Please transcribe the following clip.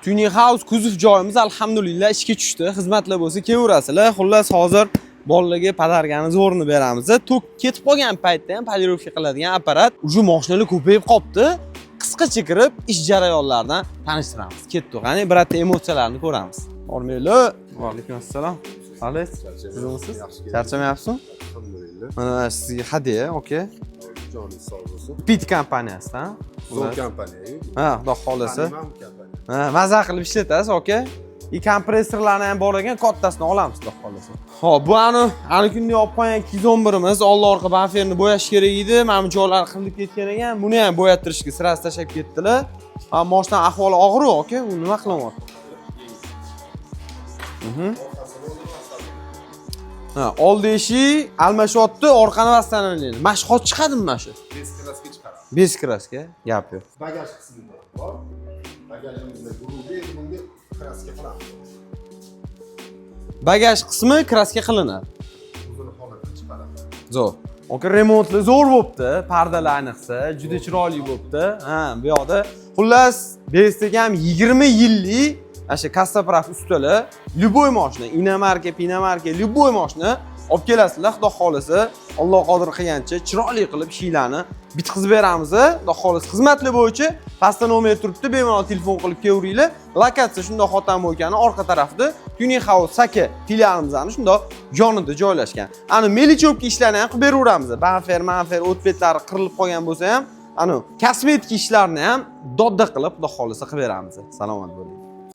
Tuning House kuzov joyimiz alhamdulillah ishga tushdi. Xizmatlar bo'lsa kelaverasizlar. Xullas hozir bolalarga padargani zo'rini beramiz. Tok ketib qolgan paytda ham polirovka qiladigan apparat uje mashinalar ko'payib qopti. Qisqacha kirib ish jarayonlaridan tanishtiramiz. Ketdik. Qani birotta emotsiyalarni ko'ramiz. Hormaylar. Va alaykum assalom. Xalis. Sizmisiz? Charchamayapsizmi? Alhamdulillah. Mana sizga hadya, okey. Joningiz sog' bo'lsin. Pit kompaniyasidan. Zo'r kompaniya. Ha, xudo xolasa. kompaniya. Ha, maza qilib ishlatasiz, okey. Kompressorlarni ham bor ekan, kattasini olamiz, xudo xolasa. Xo'p, bu ani kunni olib qo'ygan 211imiz old orqa bamperni bo'yash kerak edi. Mana bu joylar qirilib ketgan ekan. Buni ham bo'yattirishga sirasi tashab ketdilar. Ha, mashina ahvoli og'ir, okey. U nima qilyapti? Ha, old eshik almashyapti, orqani vassalanadi. Mashhot chiqadimi mana shu? Beskraska chiqaramiz. Beskraska, gap yo'q. Bagaj qismida bor. Bagajimizda guruhi bunga kraska qilamiz. Bagaj qismi kraska qilinadi. O'zini holatini chiqaramiz. Zo'r. Okey, remontli zo'r bo'pti. Pardalar ayniqsa juda chiroyli bo'pti. Ha, bu yoqda xullas besdagi ham 20 yillik asha Kastapraf ustali, любой mashina, inomarka, pinomarka, любой mashina olib kelasizlar, xudo xolasa, Alloh qodir qilgancha chiroyli qilib ishlarni bitkazib beramiz. Xudo xolasa xizmatlar bo'yicha pastda nomer turibdi, bemalol telefon qilib kelaveringlar. Lokatsiya shundoq xotam bo'lgani orqa tarafda Tuning House Saka filialimizning shundoq yonida joylashgan. Ani melichopka ishlarni ham qilib beraveramiz. Bamper, o't betlari qirilib qolgan bo'lsa ham, kosmetik ishlarni ham dodda qilib, xudo xolasa qilib beramiz. Salomat bo'ling.